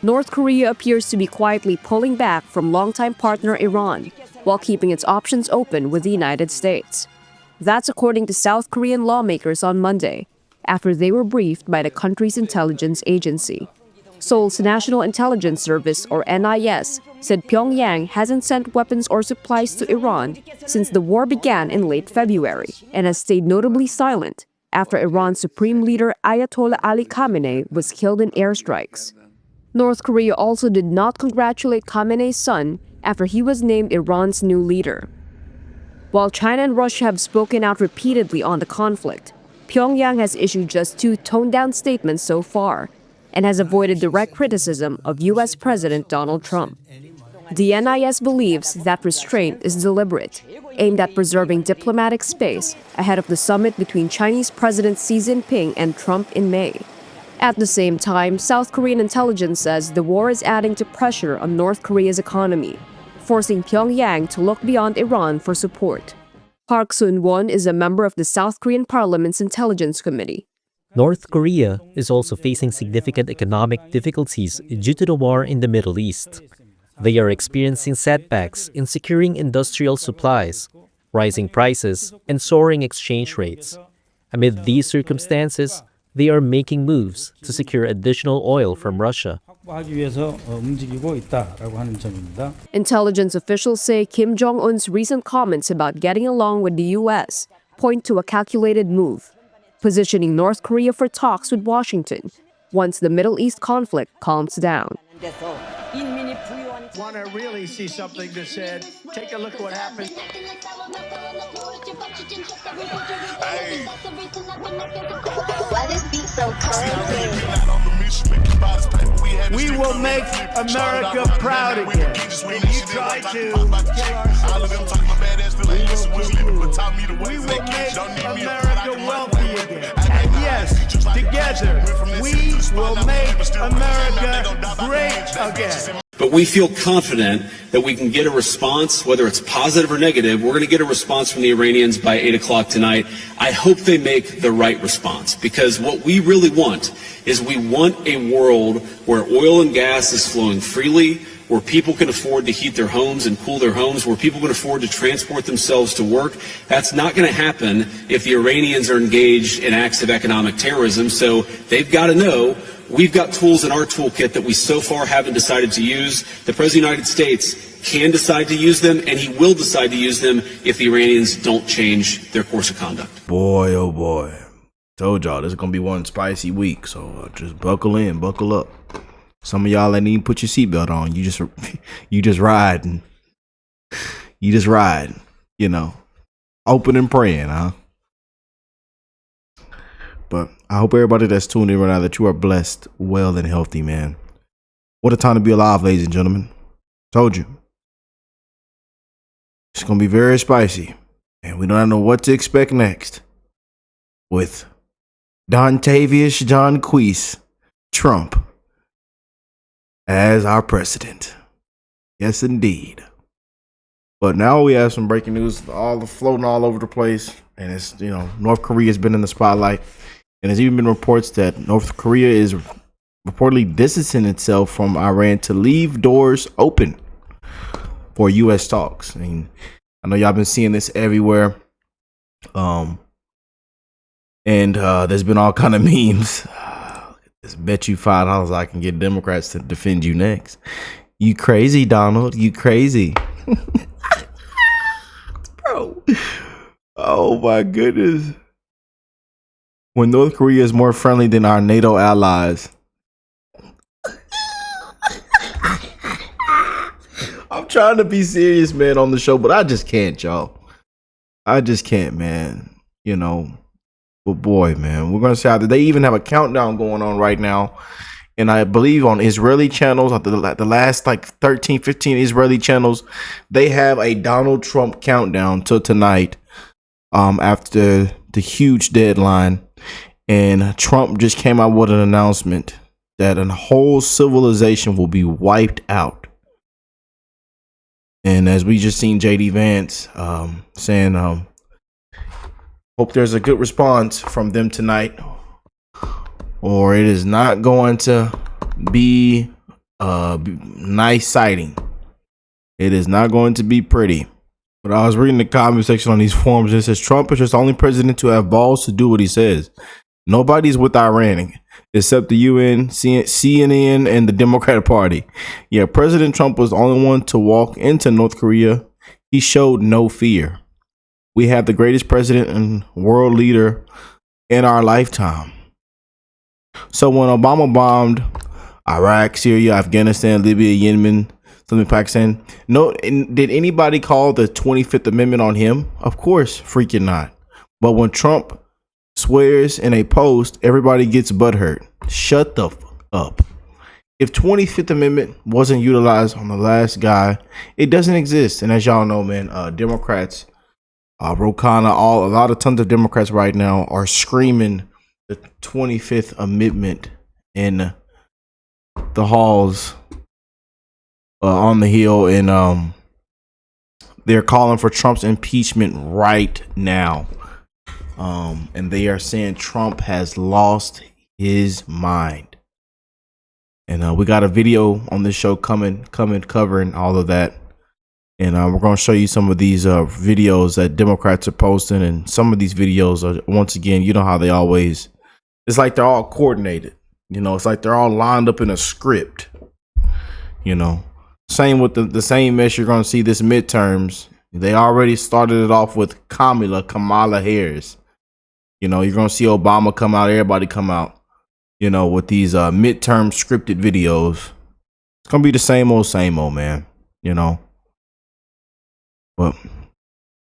North Korea appears to be quietly pulling back from longtime partner Iran, while keeping its options open with the United States. That's according to South Korean lawmakers on Monday, after they were briefed by the country's intelligence agency. Seoul's National Intelligence Service, or NIS, said Pyongyang hasn't sent weapons or supplies to Iran since the war began in late February, and has stayed notably silent after Iran's supreme leader Ayatollah Ali Khamenei was killed in airstrikes. North Korea also did not congratulate Khamenei's son after he was named Iran's new leader. While China and Russia have spoken out repeatedly on the conflict, Pyongyang has issued just two toned-down statements so far, and has avoided direct criticism of U.S. President Donald Trump. The NIS believes that restraint is deliberate, aimed at preserving diplomatic space ahead of the summit between Chinese President Xi Jinping and Trump in May. At the same time, South Korean intelligence says the war is adding to pressure on North Korea's economy, forcing Pyongyang to look beyond Iran for support. Park Sun-won is a member of the South Korean Parliament's Intelligence Committee. North Korea is also facing significant economic difficulties due to the war in the Middle East. They are experiencing setbacks in securing industrial supplies, rising prices, and soaring exchange rates. Amid these circumstances, they are making moves to secure additional oil from Russia. Intelligence officials say Kim Jong Un's recent comments about getting along with the U.S. point to a calculated move, positioning North Korea for talks with Washington once the Middle East conflict calms down. Want to really see something that said, take a look at what happened. Hey. Why this beat so cold? We will make America proud again. And you try to we will make America wealthy again. And yes, together, we will make America great again. But we feel confident that we can get a response, whether it's positive or negative. We're going to get a response from the Iranians by 8 o'clock tonight. I hope they make the right response, because what we really want is we want a world where oil and gas is flowing freely, where people can afford to heat their homes and cool their homes, where people can afford to transport themselves to work. That's not going to happen if the Iranians are engaged in acts of economic terrorism. So they've got to know we've got tools in our toolkit that we so far haven't decided to use. The President of the United States can decide to use them, and he will decide to use them if the Iranians don't change their course of conduct. Boy, oh boy. Told y'all, this is going to be one spicy week, so just buckle in, buckle up. Some of y'all ain't even put your seatbelt on. You just riding. You just ride, you know. Open and praying, huh? But I hope everybody that's tuned in right now that you are blessed, well, and healthy, man. What a time to be alive, ladies and gentlemen. Told you. It's going to be very spicy. And we don't know what to expect next. With Dontavious John Queese Trump as our president. Yes, indeed. But now we have some breaking news, all floating all over the place. And it's, you know, North Korea has been in the spotlight. And there's even been reports that North Korea is reportedly distancing itself from Iran to leave doors open for U.S. talks. I mean, I know y'all been seeing this everywhere. And there's been all kind of memes. Just bet you $5 I can get Democrats to defend you next. You crazy, Donald. You crazy. Bro. Oh, my goodness. When North Korea is more friendly than our NATO allies. I'm trying to be serious, man, on the show, but I just can't, y'all. I just can't, man. You know, but boy, man, we're going to see how they even have a countdown going on right now. And I believe on Israeli channels, the last like 13, 15 Israeli channels, they have a Donald Trump countdown till tonight after the huge deadline. And Trump just came out with an announcement that a whole civilization will be wiped out. And as we just seen JD Vance saying, hope there's a good response from them tonight, or it is not going to be nice sighting. It is not going to be pretty. But I was reading the comment section on these forums, and it says Trump is just the only president to have balls to do what he says. Nobody's with Iran except the UN, CNN, and the Democratic Party. Yeah, President Trump was the only one to walk into North Korea. He showed no fear. We have the greatest president and world leader in our lifetime. So when Obama bombed Iraq, Syria, Afghanistan, Libya, Yemen, something Pakistan, did anybody call the 25th Amendment on him? Of course, freaking not. But when Trump swears in a post, everybody gets butthurt. Shut the fuck up. If 25th Amendment wasn't utilized on the last guy, it doesn't exist. And as y'all know, man, Democrats, Rokana, a lot of tons of Democrats right now are screaming the 25th Amendment in the halls on the Hill, and they're calling for Trump's impeachment right now. And they are saying Trump has lost his mind. And we got a video on this show coming covering all of that. And we're going to show you some of these videos that Democrats are posting. And some of these videos are, once again, you know how they always, it's like they're all coordinated. You know, it's like they're all lined up in a script. You know, same with the same mess you're going to see this midterms. They already started it off with Kamala Harris. You know, you're going to see Obama come out, everybody come out, you know, with these midterm scripted videos. It's going to be the same old, man, you know. But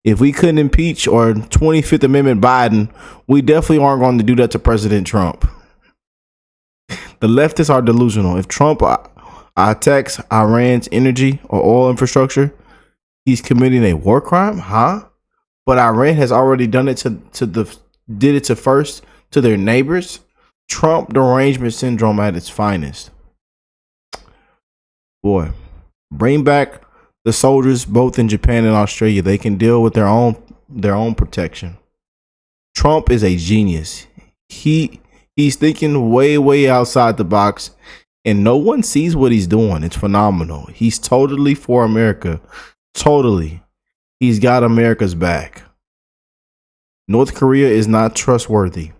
if we couldn't impeach or 25th Amendment Biden, we definitely aren't going to do that to President Trump. The leftists are delusional. If Trump attacks Iran's energy or oil infrastructure, he's committing a war crime, huh? But Iran has already done it did it first to their neighbors. Trump derangement syndrome at its finest. Boy, bring back the soldiers both in Japan and Australia. They can deal with their own protection. Trump is a genius. He's thinking way outside the box, and no one sees what he's doing. It's phenomenal. He's totally for America. Totally. He's got America's back. North Korea is not trustworthy.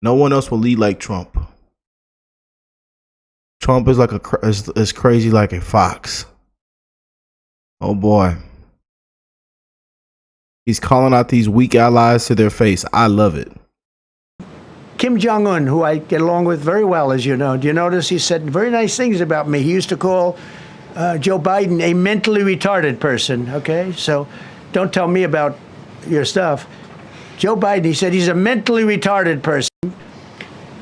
No one else will lead like Trump. Trump is like is crazy like a fox. Oh boy. He's calling out these weak allies to their face. I love it. Kim Jong Un, who I get along with very well, as you know. Do you notice he said very nice things about me? He used to call Joe Biden a mentally retarded person, okay? So don't tell me about your stuff. Joe Biden, he said he's a mentally retarded person.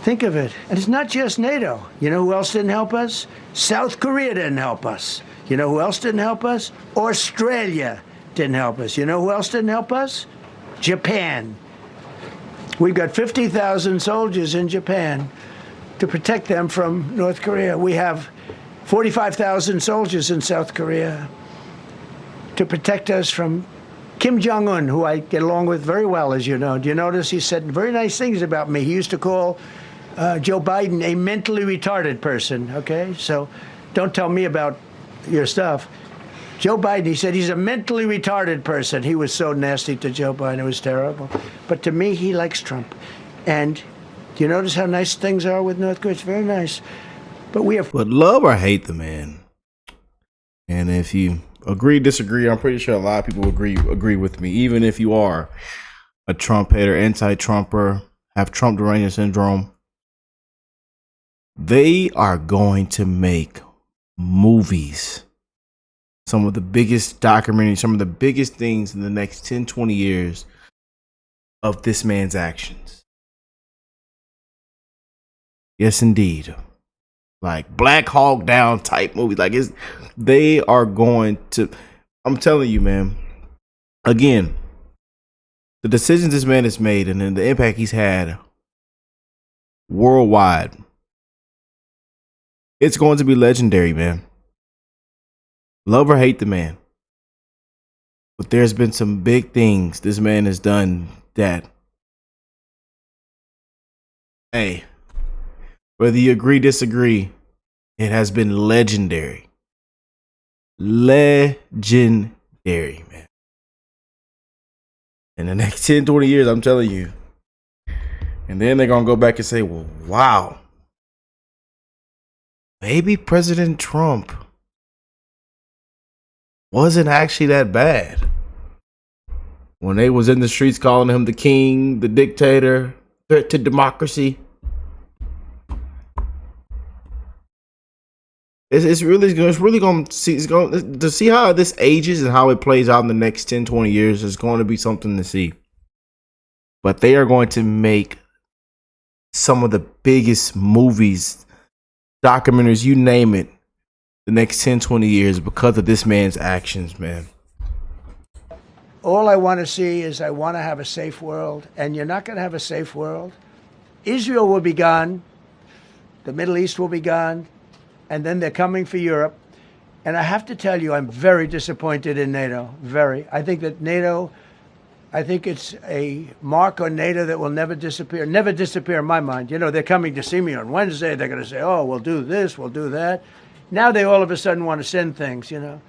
Think of it. And it's not just NATO. You know who else didn't help us? South Korea didn't help us. You know who else didn't help us? Australia didn't help us. You know who else didn't help us? Japan. We've got 50,000 soldiers in Japan to protect them from North Korea. We have 45,000 soldiers in South Korea to protect us from Kim Jong Un, who I get along with very well, as you know. Do you notice he said very nice things about me? He used to call Joe Biden a mentally retarded person, okay? So don't tell me about your stuff. Joe Biden, he said he's a mentally retarded person. He was so nasty to Joe Biden. It was terrible. But to me, he likes Trump. And do you notice how nice things are with North Korea? It's very nice. But we have... But love or hate the man. And if you agree, disagree, I'm pretty sure a lot of people agree with me. Even if you are a Trump hater, anti-Trumper, have Trump derangement syndrome, they are going to make movies. Some of the biggest documentaries, some of the biggest things in the next 10, 20 years of this man's actions. Yes, indeed. Like Black Hawk Down type movies. Like they are going to, I'm telling you, man. Again, the decisions this man has made and then the impact he's had worldwide, it's going to be legendary, man. Love or hate the man. But there's been some big things this man has done that, hey, whether you agree, disagree, It has been legendary. Legendary, man. In the next 10, 20 years, I'm telling you. And then they're going to go back and say, well, wow. Maybe President Trump wasn't actually that bad. When they was in the streets calling him the king, the dictator, threat to democracy. It's really going to see how this ages and how it plays out in the next 10, 20 years is going to be something to see. But they are going to make some of the biggest movies, documentaries, you name it, the next 10, 20 years because of this man's actions, man. All I want to see is I want to have a safe world, and you're not going to have a safe world. Israel will be gone. The Middle East will be gone. And then they're coming for Europe. And I have to tell you, I'm very disappointed in NATO. Very. I think that NATO, I think it's a mark on NATO that will never disappear. Never disappear in my mind. You know, they're coming to see me on Wednesday. They're going to say, oh, we'll do this, we'll do that. Now they all of a sudden want to send things, you know.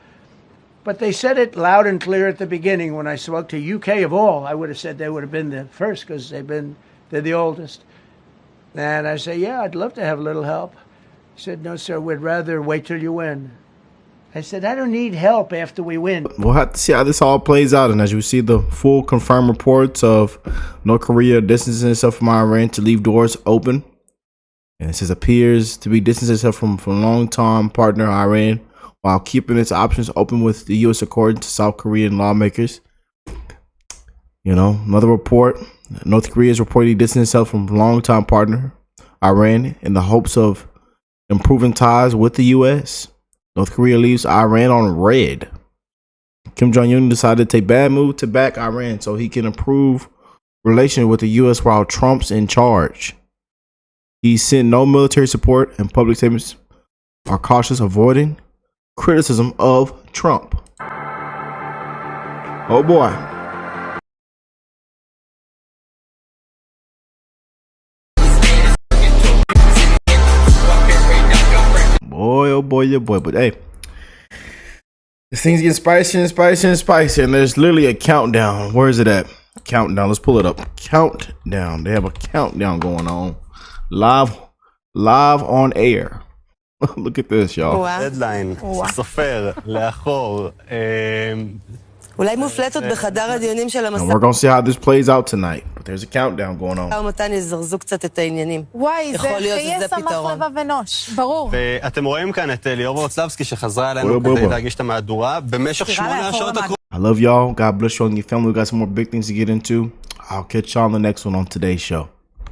But they said it loud and clear at the beginning. When I spoke to UK of all, I would have said they would have been the first because they're the oldest. And I say, yeah, I'd love to have a little help. He said, no, sir, we'd rather wait till you win. I said, I don't need help after we win. We'll have to see how this all plays out. And as you see the full confirmed reports of North Korea distancing itself from Iran to leave doors open. And it says appears to be distancing itself from long-time partner Iran while keeping its options open with the U.S. according to South Korean lawmakers. You know, another report. North Korea is reportedly distancing itself from longtime partner Iran in the hopes of improving ties with the U.S. North Korea leaves Iran on red. Kim Jong Un decided to take bad move to back Iran so he can improve relations with the U.S. while Trump's in charge. He sent no military support, and public statements are cautious, avoiding criticism of Trump. Oh boy. Boy, oh boy, oh boy. But hey, this thing's getting spicier and spicier and spicier. And there's literally a countdown. Where is it at? Countdown. Let's pull it up. Countdown. They have a countdown going on. Live on air. Look at this, y'all. Deadline. סופר, לאחור. אולי מופלטות בחדר הדיונים של And we're going to see how this plays out tonight. But there's a countdown going on. ומתן יזרזו קצת את העניינים. וואי, זה חיי סמך לבב אנוש, ברור. ואתם רואים כאן את ליאור ורוצלבסקי שחזרה אלינו כדי להגיש את המהדורה במשך 8 השעות הקרובות. I love y'all. God bless you and your family. We got some more big things to get into. I'll catch y'all on the next one on today's show.